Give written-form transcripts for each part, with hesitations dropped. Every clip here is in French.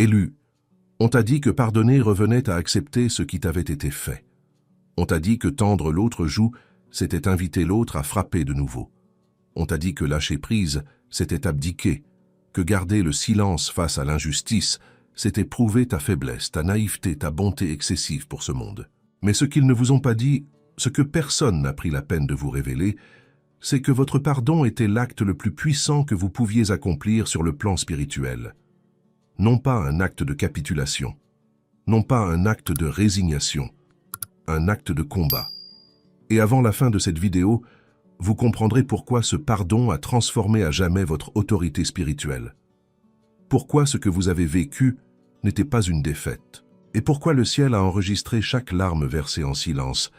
Élu, on t'a dit que pardonner revenait à accepter ce qui t'avait été fait. On t'a dit que tendre l'autre joue, c'était inviter l'autre à frapper de nouveau. On t'a dit que lâcher prise, c'était abdiquer, que garder le silence face à l'injustice, c'était prouver ta faiblesse, ta naïveté, ta bonté excessive pour ce monde. Mais ce qu'ils ne vous ont pas dit, ce que personne n'a pris la peine de vous révéler, c'est que votre pardon était l'acte le plus puissant que vous pouviez accomplir sur le plan spirituel. Non pas un acte de capitulation, non pas un acte de résignation, un acte de combat. Et avant la fin de cette vidéo, vous comprendrez pourquoi ce pardon a transformé à jamais votre autorité spirituelle. Pourquoi ce que vous avez vécu n'était pas une défaite. Et pourquoi le ciel a enregistré chaque larme versée en silence,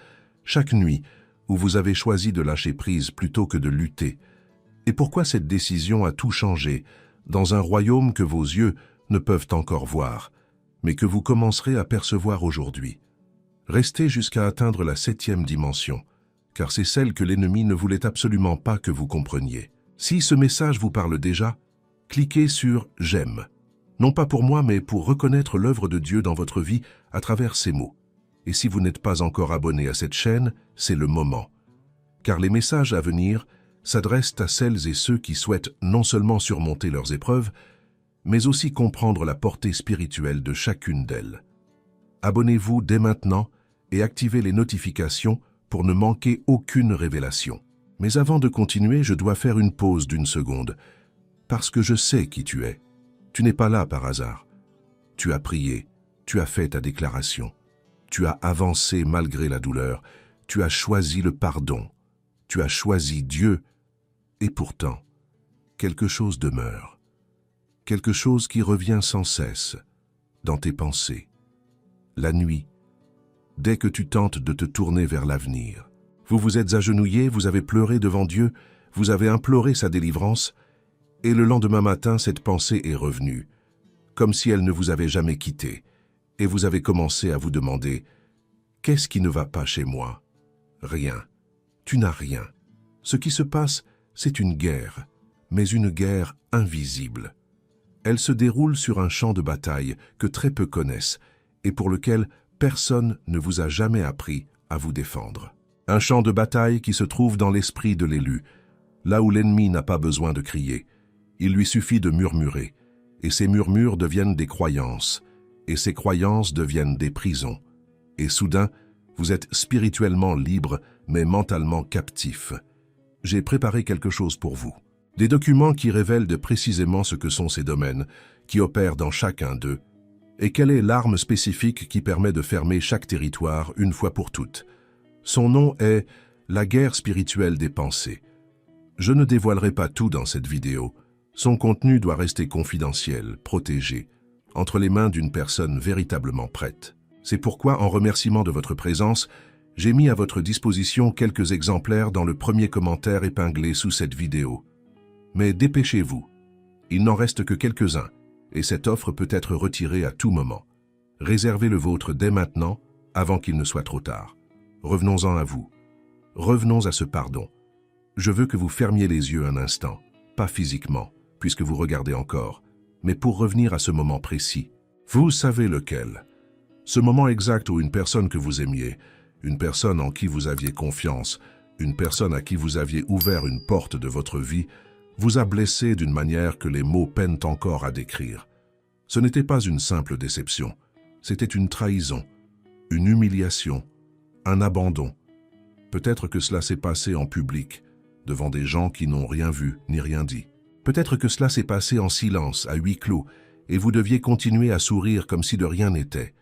chaque nuit où vous avez choisi de lâcher prise plutôt que de lutter. Et pourquoi cette décision a tout changé dans un royaume que vos yeux ne peuvent encore voir, mais que vous commencerez à percevoir aujourd'hui. Restez jusqu'à atteindre la 7e dimension, car c'est celle que l'ennemi ne voulait absolument pas que vous compreniez. Si ce message vous parle déjà, cliquez sur « J'aime ». Non pas pour moi, mais pour reconnaître l'œuvre de Dieu dans votre vie à travers ces mots. Et si vous n'êtes pas encore abonné à cette chaîne, c'est le moment. Car les messages à venir s'adressent à celles et ceux qui souhaitent non seulement surmonter leurs épreuves, mais aussi comprendre la portée spirituelle de chacune d'elles. Abonnez-vous dès maintenant et activez les notifications pour ne manquer aucune révélation. Mais avant de continuer, je dois faire une pause d'1 seconde, parce que je sais qui tu es. Tu n'es pas là par hasard. Tu as prié, tu as fait ta déclaration. Tu as avancé malgré la douleur. Tu as choisi le pardon. Tu as choisi Dieu. Et pourtant, quelque chose demeure. Quelque chose qui revient sans cesse dans tes pensées. La nuit, dès que tu tentes de te tourner vers l'avenir. Vous vous êtes agenouillé, vous avez pleuré devant Dieu, vous avez imploré sa délivrance, et le lendemain matin, cette pensée est revenue, comme si elle ne vous avait jamais quitté, et vous avez commencé à vous demander « Qu'est-ce qui ne va pas chez moi ?» Rien. Tu n'as rien. Ce qui se passe, c'est une guerre, mais une guerre invisible. Elle se déroule sur un champ de bataille que très peu connaissent et pour lequel personne ne vous a jamais appris à vous défendre. Un champ de bataille qui se trouve dans l'esprit de l'élu, là où l'ennemi n'a pas besoin de crier. Il lui suffit de murmurer, et ces murmures deviennent des croyances, et ces croyances deviennent des prisons. Et soudain, vous êtes spirituellement libre, mais mentalement captif. J'ai préparé quelque chose pour vous. Des documents qui révèlent précisément ce que sont ces domaines, qui opèrent dans chacun d'eux, et quelle est l'arme spécifique qui permet de fermer chaque territoire une fois pour toutes. Son nom est la guerre spirituelle des pensées. Je ne dévoilerai pas tout dans cette vidéo. Son contenu doit rester confidentiel, protégé, entre les mains d'une personne véritablement prête. C'est pourquoi, en remerciement de votre présence, j'ai mis à votre disposition quelques exemplaires dans le premier commentaire épinglé sous cette vidéo. Mais dépêchez-vous, il n'en reste que quelques-uns, et cette offre peut être retirée à tout moment. Réservez le vôtre dès maintenant, avant qu'il ne soit trop tard. Revenons-en à vous. Revenons à ce pardon. Je veux que vous fermiez les yeux un instant, pas physiquement, puisque vous regardez encore, mais pour revenir à ce moment précis. Vous savez lequel. Ce moment exact où une personne que vous aimiez, une personne en qui vous aviez confiance, une personne à qui vous aviez ouvert une porte de votre vie, vous a blessé d'une manière que les mots peinent encore à décrire. Ce n'était pas une simple déception, c'était une trahison, une humiliation, un abandon. Peut-être que cela s'est passé en public, devant des gens qui n'ont rien vu ni rien dit. Peut-être que cela s'est passé en silence, à huis clos, et vous deviez continuer à sourire comme si de rien n'était.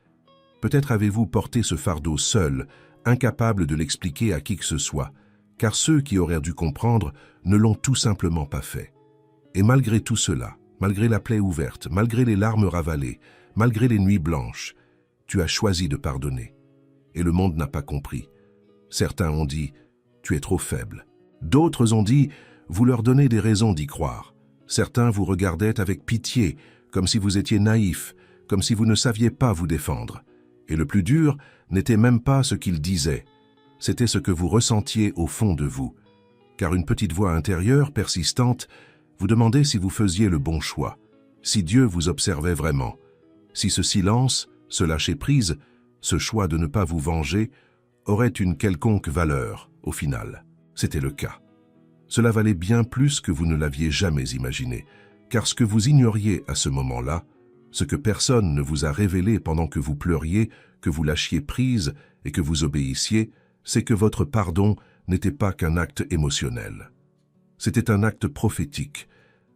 Peut-être avez-vous porté ce fardeau seul, incapable de l'expliquer à qui que ce soit, car ceux qui auraient dû comprendre ne l'ont tout simplement pas fait. Et malgré tout cela, malgré la plaie ouverte, malgré les larmes ravalées, malgré les nuits blanches, tu as choisi de pardonner. Et le monde n'a pas compris. Certains ont dit « tu es trop faible ». D'autres ont dit « vous leur donnez des raisons d'y croire ». Certains vous regardaient avec pitié, comme si vous étiez naïf, comme si vous ne saviez pas vous défendre. Et le plus dur n'était même pas ce qu'ils disaient, c'était ce que vous ressentiez au fond de vous. Car une petite voix intérieure, persistante, vous demandait si vous faisiez le bon choix, si Dieu vous observait vraiment, si ce silence, ce lâcher-prise, ce choix de ne pas vous venger, aurait une quelconque valeur, au final. C'était le cas. Cela valait bien plus que vous ne l'aviez jamais imaginé, car ce que vous ignoriez à ce moment-là, ce que personne ne vous a révélé pendant que vous pleuriez, que vous lâchiez prise et que vous obéissiez, c'est que votre pardon n'était pas qu'un acte émotionnel. C'était un acte prophétique.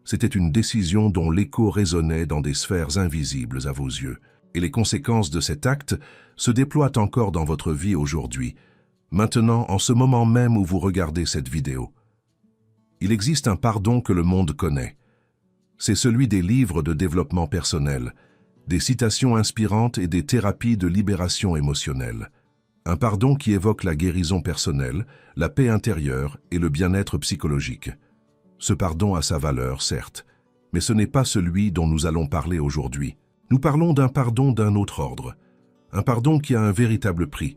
C'était une décision dont l'écho résonnait dans des sphères invisibles à vos yeux. Et les conséquences de cet acte se déploient encore dans votre vie aujourd'hui, maintenant en ce moment même où vous regardez cette vidéo. Il existe un pardon que le monde connaît. C'est celui des livres de développement personnel, des citations inspirantes et des thérapies de libération émotionnelle. Un pardon qui évoque la guérison personnelle, la paix intérieure et le bien-être psychologique. Ce pardon a sa valeur, certes, mais ce n'est pas celui dont nous allons parler aujourd'hui. Nous parlons d'un pardon d'un autre ordre. Un pardon qui a un véritable prix.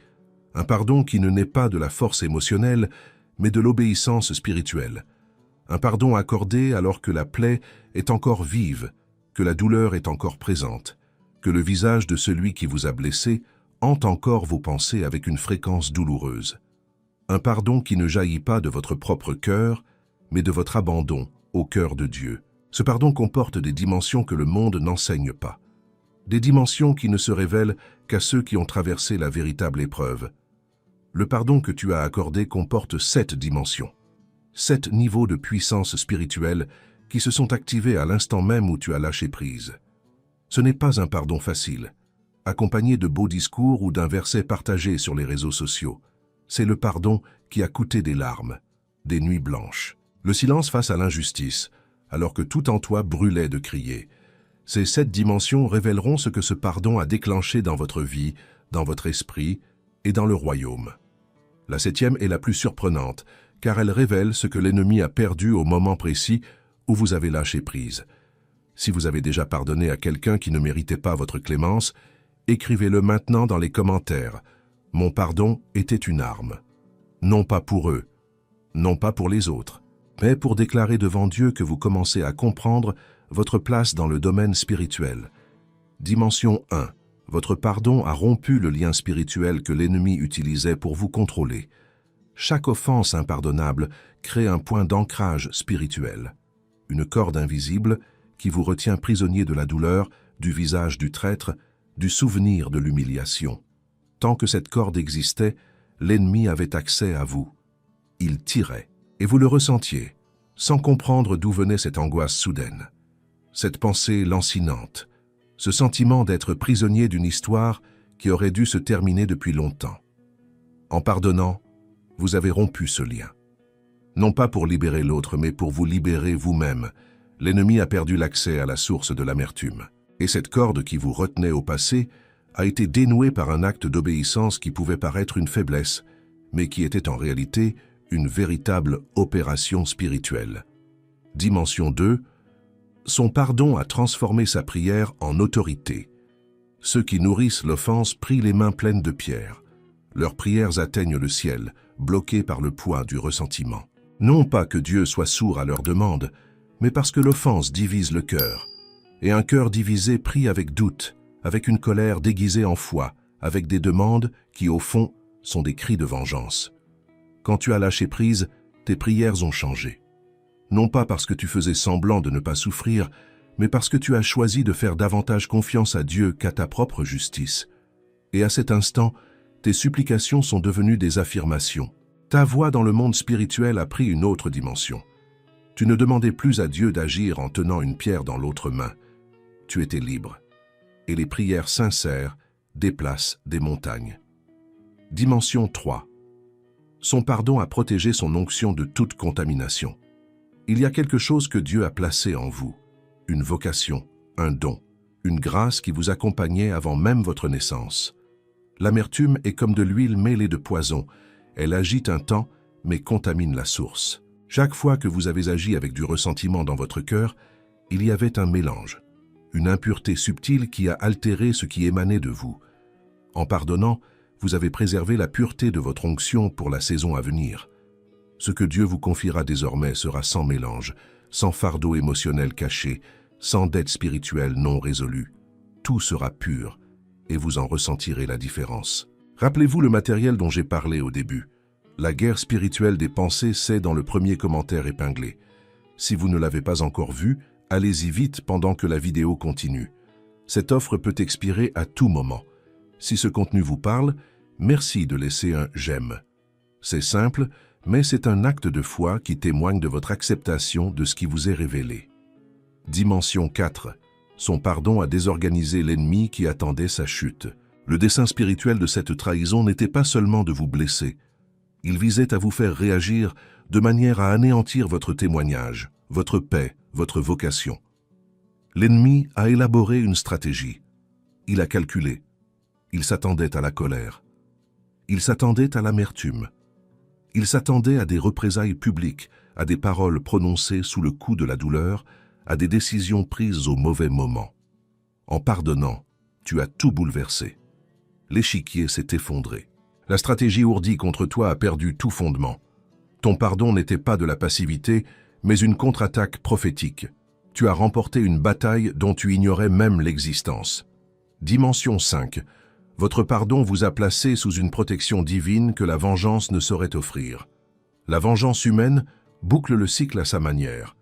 Un pardon qui ne naît pas de la force émotionnelle, mais de l'obéissance spirituelle. Un pardon accordé alors que la plaie est encore vive, que la douleur est encore présente, que le visage de celui qui vous a blessé hante encore vos pensées avec une fréquence douloureuse. Un pardon qui ne jaillit pas de votre propre cœur, mais de votre abandon au cœur de Dieu. Ce pardon comporte des dimensions que le monde n'enseigne pas. Des dimensions qui ne se révèlent qu'à ceux qui ont traversé la véritable épreuve. Le pardon que tu as accordé comporte 7 dimensions. 7 niveaux de puissance spirituelle qui se sont activés à l'instant même où tu as lâché prise. Ce n'est pas un pardon facile, accompagné de beaux discours ou d'un verset partagé sur les réseaux sociaux. C'est le pardon qui a coûté des larmes, des nuits blanches, le silence face à l'injustice, alors que tout en toi brûlait de crier. Ces 7 dimensions révéleront ce que ce pardon a déclenché dans votre vie, dans votre esprit et dans le royaume. La 7e est la plus surprenante, car elle révèle ce que l'ennemi a perdu au moment précis où vous avez lâché prise. Si vous avez déjà pardonné à quelqu'un qui ne méritait pas votre clémence, écrivez-le maintenant dans les commentaires. Mon pardon était une arme. Non pas pour eux, non pas pour les autres, mais pour déclarer devant Dieu que vous commencez à comprendre votre place dans le domaine spirituel. Dimension 1. Votre pardon a rompu le lien spirituel que l'ennemi utilisait pour vous contrôler. Chaque offense impardonnable crée un point d'ancrage spirituel, une corde invisible qui vous retient prisonnier de la douleur, du visage du traître, du souvenir de l'humiliation. Tant que cette corde existait, l'ennemi avait accès à vous. Il tirait, et vous le ressentiez, sans comprendre d'où venait cette angoisse soudaine. Cette pensée lancinante, ce sentiment d'être prisonnier d'une histoire qui aurait dû se terminer depuis longtemps. En pardonnant, vous avez rompu ce lien. Non pas pour libérer l'autre, mais pour vous libérer vous-même. L'ennemi a perdu l'accès à la source de l'amertume. Et cette corde qui vous retenait au passé a été dénouée par un acte d'obéissance qui pouvait paraître une faiblesse, mais qui était en réalité une véritable opération spirituelle. Dimension 2. Son pardon a transformé sa prière en autorité. Ceux qui nourrissent l'offense prient les mains pleines de pierres. Leurs prières atteignent le ciel, bloquées par le poids du ressentiment. Non pas que Dieu soit sourd à leurs demandes, mais parce que l'offense divise le cœur. Et un cœur divisé prie avec doute, avec une colère déguisée en foi, avec des demandes qui, au fond, sont des cris de vengeance. Quand tu as lâché prise, tes prières ont changé. Non pas parce que tu faisais semblant de ne pas souffrir, mais parce que tu as choisi de faire davantage confiance à Dieu qu'à ta propre justice. Et à cet instant, tes supplications sont devenues des affirmations. Ta voix dans le monde spirituel a pris une autre dimension. Tu ne demandais plus à Dieu d'agir en tenant une pierre dans l'autre main. Tu étais libre. Et les prières sincères déplacent des montagnes. Dimension 3. Son pardon a protégé son onction de toute contamination. Il y a quelque chose que Dieu a placé en vous. Une vocation, un don, une grâce qui vous accompagnait avant même votre naissance. L'amertume est comme de l'huile mêlée de poison. Elle agite un temps, mais contamine la source. Chaque fois que vous avez agi avec du ressentiment dans votre cœur, il y avait un mélange, une impureté subtile qui a altéré ce qui émanait de vous. En pardonnant, vous avez préservé la pureté de votre onction pour la saison à venir. Ce que Dieu vous confiera désormais sera sans mélange, sans fardeau émotionnel caché, sans dette spirituelle non résolue. tout sera pur et vous en ressentirez la différence. Rappelez-vous le matériel dont j'ai parlé au début. La guerre spirituelle des pensées, c'est dans le premier commentaire épinglé. Si vous ne l'avez pas encore vu, allez-y vite pendant que la vidéo continue. Cette offre peut expirer à tout moment. Si ce contenu vous parle, merci de laisser un « j'aime ». C'est simple, mais c'est un acte de foi qui témoigne de votre acceptation de ce qui vous est révélé. Dimension 4. Son pardon a désorganisé l'ennemi qui attendait sa chute. Le dessein spirituel de cette trahison n'était pas seulement de vous blesser. Il visait à vous faire réagir de manière à anéantir votre témoignage, votre paix, votre vocation. L'ennemi a élaboré une stratégie. Il a calculé. Il s'attendait à la colère. Il s'attendait à l'amertume. Il s'attendait à des représailles publiques, à des paroles prononcées sous le coup de la douleur, à des décisions prises au mauvais moment. En pardonnant, tu as tout bouleversé. L'échiquier s'est effondré. La stratégie ourdie contre toi a perdu tout fondement. Ton pardon n'était pas de la passivité, mais une contre-attaque prophétique. Tu as remporté une bataille dont tu ignorais même l'existence. Dimension 5. Votre pardon vous a placé sous une protection divine que la vengeance ne saurait offrir. La vengeance humaine boucle le cycle à sa manière.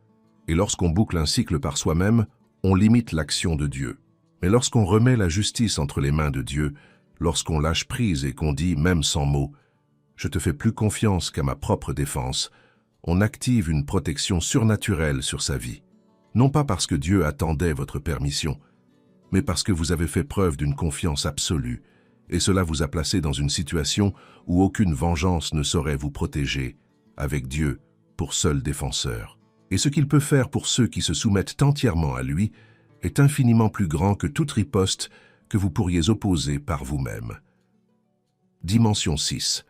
Et lorsqu'on boucle un cycle par soi-même, on limite l'action de Dieu. Mais lorsqu'on remet la justice entre les mains de Dieu, lorsqu'on lâche prise et qu'on dit, même sans mots, « Je te fais plus confiance qu'à ma propre défense », on active une protection surnaturelle sur sa vie. Non pas parce que Dieu attendait votre permission, mais parce que vous avez fait preuve d'une confiance absolue, et cela vous a placé dans une situation où aucune vengeance ne saurait vous protéger, avec Dieu pour seul défenseur. Et ce qu'il peut faire pour ceux qui se soumettent entièrement à lui est infiniment plus grand que toute riposte que vous pourriez opposer par vous-même. Dimension 6.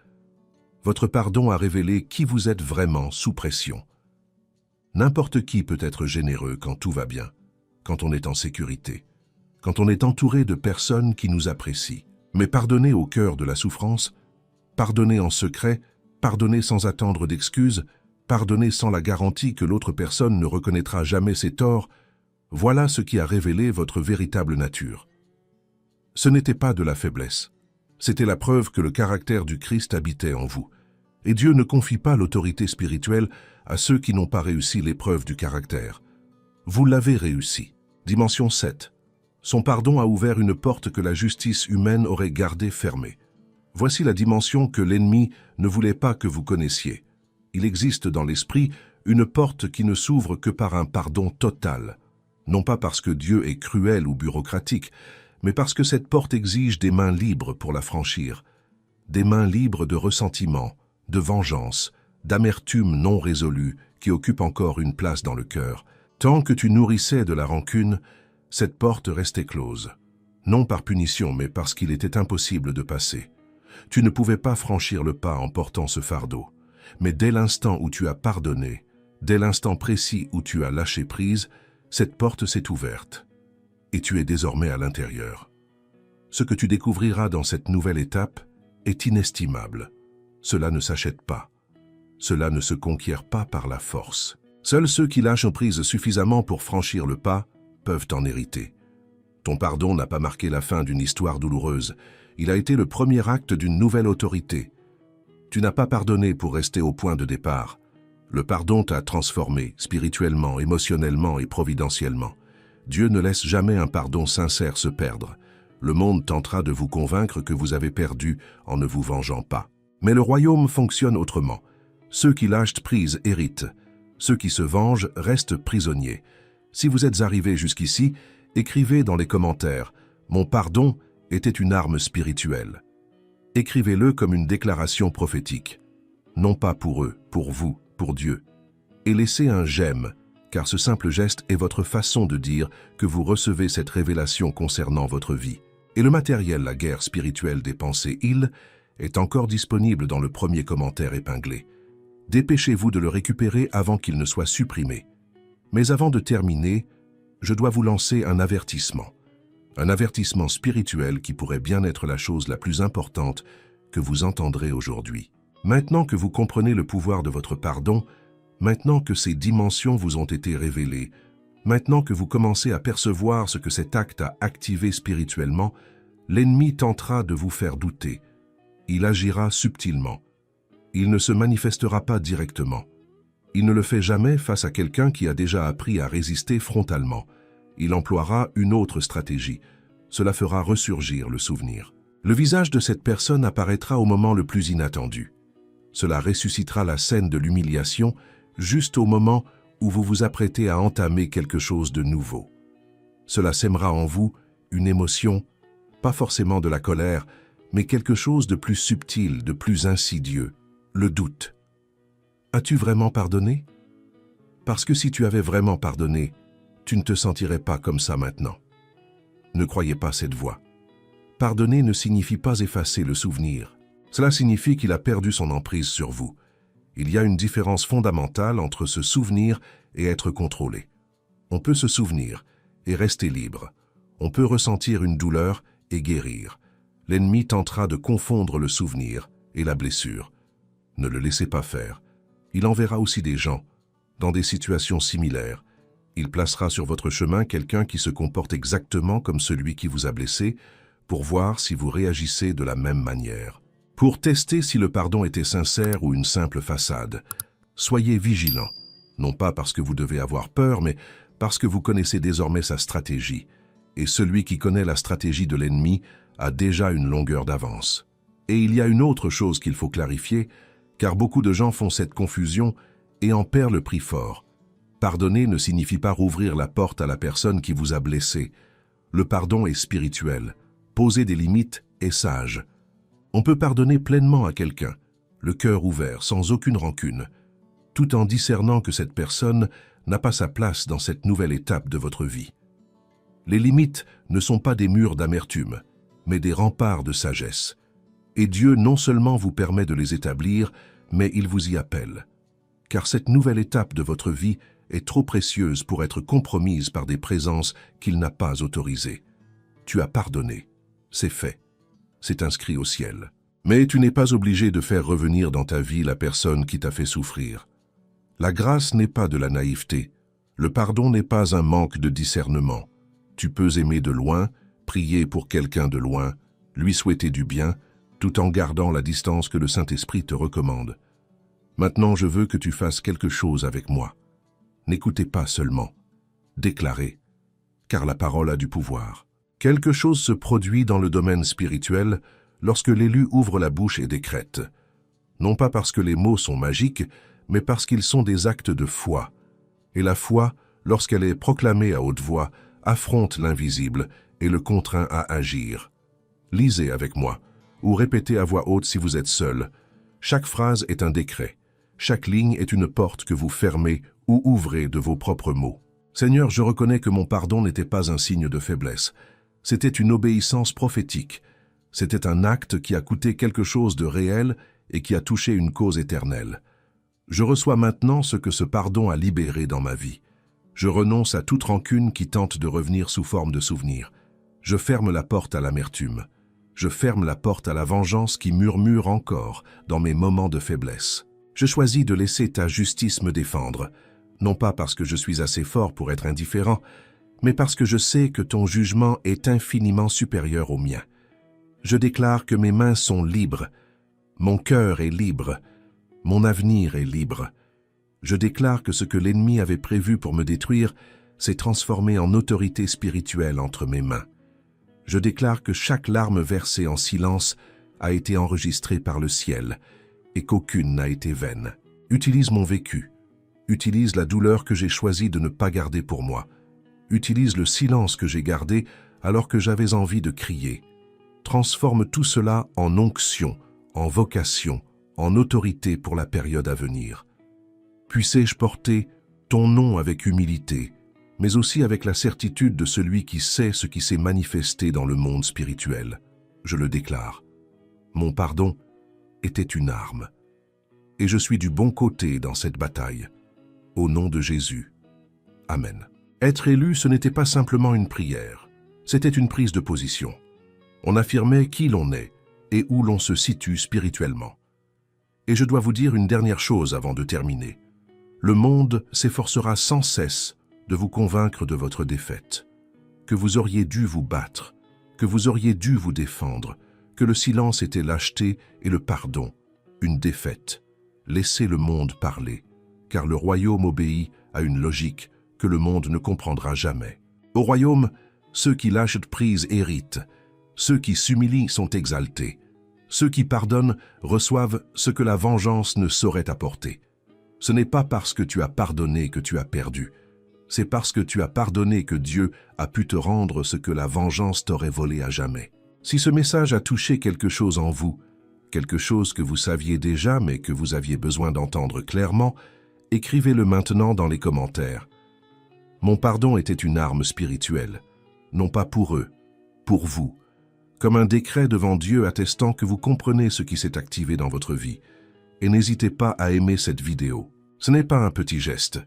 Votre pardon a révélé qui vous êtes vraiment sous pression. N'importe qui peut être généreux quand tout va bien, quand on est en sécurité, quand on est entouré de personnes qui nous apprécient. Mais pardonner au cœur de la souffrance, pardonner en secret, pardonner sans attendre d'excuses, pardonner sans la garantie que l'autre personne ne reconnaîtra jamais ses torts, voilà ce qui a révélé votre véritable nature. Ce n'était pas de la faiblesse. C'était la preuve que le caractère du Christ habitait en vous. Et Dieu ne confie pas l'autorité spirituelle à ceux qui n'ont pas réussi l'épreuve du caractère. Vous l'avez réussi. Dimension 7. Son pardon a ouvert une porte que la justice humaine aurait gardée fermée. Voici la dimension que l'ennemi ne voulait pas que vous connaissiez. Il existe dans l'esprit une porte qui ne s'ouvre que par un pardon total. Non pas parce que Dieu est cruel ou bureaucratique, mais parce que cette porte exige des mains libres pour la franchir. Des mains libres de ressentiment, de vengeance, d'amertume non résolue qui occupe encore une place dans le cœur. Tant que tu nourrissais de la rancune, cette porte restait close. Non par punition, mais parce qu'il était impossible de passer. Tu ne pouvais pas franchir le pas en portant ce fardeau. Mais dès l'instant où tu as pardonné, dès l'instant précis où tu as lâché prise, cette porte s'est ouverte. Et tu es désormais à l'intérieur. Ce que tu découvriras dans cette nouvelle étape est inestimable. Cela ne s'achète pas. Cela ne se conquiert pas par la force. Seuls ceux qui lâchent prise suffisamment pour franchir le pas peuvent en hériter. Ton pardon n'a pas marqué la fin d'une histoire douloureuse. Il a été le premier acte d'une nouvelle autorité. Tu n'as pas pardonné pour rester au point de départ. Le pardon t'a transformé spirituellement, émotionnellement et providentiellement. Dieu ne laisse jamais un pardon sincère se perdre. Le monde tentera de vous convaincre que vous avez perdu en ne vous vengeant pas. Mais le royaume fonctionne autrement. Ceux qui lâchent prise héritent. Ceux qui se vengent restent prisonniers. Si vous êtes arrivés jusqu'ici, écrivez dans les commentaires « Mon pardon était une arme spirituelle ». Écrivez-le comme une déclaration prophétique. Non pas pour eux, pour vous, pour Dieu. Et laissez un « j'aime », car ce simple geste est votre façon de dire que vous recevez cette révélation concernant votre vie. Et le matériel, la guerre spirituelle des pensées, est encore disponible dans le premier commentaire épinglé. Dépêchez-vous de le récupérer avant qu'il ne soit supprimé. Mais avant de terminer, je dois vous lancer un avertissement. Un avertissement spirituel qui pourrait bien être la chose la plus importante que vous entendrez aujourd'hui. Maintenant que vous comprenez le pouvoir de votre pardon, maintenant que ces dimensions vous ont été révélées, Maintenant que vous commencez à percevoir ce que cet acte a activé spirituellement, l'ennemi tentera de vous faire douter. Il agira subtilement. Il ne se manifestera pas directement. Il ne le fait jamais face à quelqu'un qui a déjà appris à résister frontalement. Il emploiera une autre stratégie. Cela fera ressurgir le souvenir. Le visage de cette personne apparaîtra au moment le plus inattendu. Cela ressuscitera la scène de l'humiliation juste au moment où vous vous apprêtez à entamer quelque chose de nouveau. Cela sèmera en vous une émotion, pas forcément de la colère, mais quelque chose de plus subtil, de plus insidieux, le doute. As-tu vraiment pardonné? Parce que si tu avais vraiment pardonné, tu ne te sentirais pas comme ça maintenant. Ne croyez pas cette voix. Pardonner ne signifie pas effacer le souvenir. Cela signifie qu'il a perdu son emprise sur vous. Il y a une différence fondamentale entre se souvenir et être contrôlé. On peut se souvenir et rester libre. On peut ressentir une douleur et guérir. L'ennemi tentera de confondre le souvenir et la blessure. Ne le laissez pas faire. Il enverra aussi des gens, dans des situations similaires. Il placera sur votre chemin quelqu'un qui se comporte exactement comme celui qui vous a blessé, pour voir si vous réagissez de la même manière. Pour tester si le pardon était sincère ou une simple façade, soyez vigilant, non pas parce que vous devez avoir peur, mais parce que vous connaissez désormais sa stratégie. Et celui qui connaît la stratégie de l'ennemi a déjà une longueur d'avance. Et il y a une autre chose qu'il faut clarifier, car beaucoup de gens font cette confusion et en perdent le prix fort. Pardonner ne signifie pas rouvrir la porte à la personne qui vous a blessé. Le pardon est spirituel. Poser des limites est sage. On peut pardonner pleinement à quelqu'un, le cœur ouvert, sans aucune rancune, tout en discernant que cette personne n'a pas sa place dans cette nouvelle étape de votre vie. Les limites ne sont pas des murs d'amertume, mais des remparts de sagesse. Et Dieu non seulement vous permet de les établir, mais il vous y appelle. Car cette nouvelle étape de votre vie est trop précieuse pour être compromise par des présences qu'il n'a pas autorisées. Tu as pardonné, c'est fait. C'est inscrit au ciel. Mais tu n'es pas obligé de faire revenir dans ta vie la personne qui t'a fait souffrir. La grâce n'est pas de la naïveté. Le pardon n'est pas un manque de discernement. Tu peux aimer de loin, prier pour quelqu'un de loin, lui souhaiter du bien, tout en gardant la distance que le Saint-Esprit te recommande. Maintenant, je veux que tu fasses quelque chose avec moi. N'écoutez pas seulement. Déclarez, car la parole a du pouvoir. Quelque chose se produit dans le domaine spirituel lorsque l'élu ouvre la bouche et décrète. Non pas parce que les mots sont magiques, mais parce qu'ils sont des actes de foi. Et la foi, lorsqu'elle est proclamée à haute voix, affronte l'invisible et le contraint à agir. Lisez avec moi, ou répétez à voix haute si vous êtes seul. Chaque phrase est un décret. Chaque ligne est une porte que vous fermez ou ouvrez de vos propres mots. Seigneur, je reconnais que mon pardon n'était pas un signe de faiblesse. C'était une obéissance prophétique. C'était un acte qui a coûté quelque chose de réel et qui a touché une cause éternelle. Je reçois maintenant ce que ce pardon a libéré dans ma vie. Je renonce à toute rancune qui tente de revenir sous forme de souvenir. Je ferme la porte à l'amertume. Je ferme la porte à la vengeance qui murmure encore dans mes moments de faiblesse. Je choisis de laisser ta justice me défendre, non pas parce que je suis assez fort pour être indifférent, mais parce que je sais que ton jugement est infiniment supérieur au mien. Je déclare que mes mains sont libres, mon cœur est libre, mon avenir est libre. Je déclare que ce que l'ennemi avait prévu pour me détruire s'est transformé en autorité spirituelle entre mes mains. Je déclare que chaque larme versée en silence a été enregistrée par le ciel et qu'aucune n'a été vaine. Utilise mon vécu, utilise la douleur que j'ai choisi de ne pas garder pour moi. Utilise le silence que j'ai gardé alors que j'avais envie de crier. Transforme tout cela en onction, en vocation, en autorité pour la période à venir. Puissé-je porter ton nom avec humilité, mais aussi avec la certitude de celui qui sait ce qui s'est manifesté dans le monde spirituel. Je le déclare. Mon pardon était une arme, et je suis du bon côté dans cette bataille. Au nom de Jésus. Amen. Être élu, ce n'était pas simplement une prière, c'était une prise de position. On affirmait qui l'on est et où l'on se situe spirituellement. Et je dois vous dire une dernière chose avant de terminer. Le monde s'efforcera sans cesse de vous convaincre de votre défaite, que vous auriez dû vous battre, que vous auriez dû vous défendre, que le silence était lâcheté et le pardon, une défaite. Laissez le monde parler, car le royaume obéit à une logique que le monde ne comprendra jamais. Au royaume, ceux qui lâchent prise héritent, ceux qui s'humilient sont exaltés, ceux qui pardonnent reçoivent ce que la vengeance ne saurait apporter. Ce n'est pas parce que tu as pardonné que tu as perdu, c'est parce que tu as pardonné que Dieu a pu te rendre ce que la vengeance t'aurait volé à jamais. Si ce message a touché quelque chose en vous, quelque chose que vous saviez déjà mais que vous aviez besoin d'entendre clairement, écrivez-le maintenant dans les commentaires. Mon pardon était une arme spirituelle, non pas pour eux, pour vous, comme un décret devant Dieu attestant que vous comprenez ce qui s'est activé dans votre vie. Et n'hésitez pas à aimer cette vidéo. Ce n'est pas un petit geste,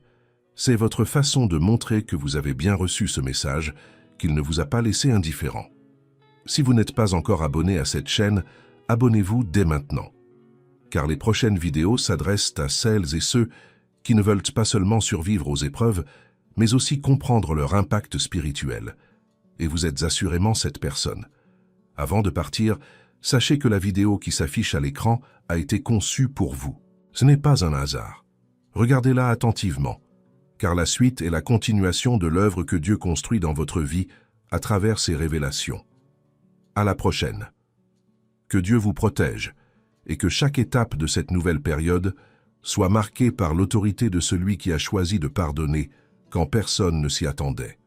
c'est votre façon de montrer que vous avez bien reçu ce message, qu'il ne vous a pas laissé indifférent. Si vous n'êtes pas encore abonné à cette chaîne, abonnez-vous dès maintenant, car les prochaines vidéos s'adressent à celles et ceux qui ne veulent pas seulement survivre aux épreuves, mais aussi comprendre leur impact spirituel. Et vous êtes assurément cette personne. Avant de partir, sachez que la vidéo qui s'affiche à l'écran a été conçue pour vous. Ce n'est pas un hasard. Regardez-la attentivement, car la suite est la continuation de l'œuvre que Dieu construit dans votre vie à travers ses révélations. À la prochaine. Que Dieu vous protège et que chaque étape de cette nouvelle période soit marquée par l'autorité de celui qui a choisi de pardonner quand personne ne s'y attendait.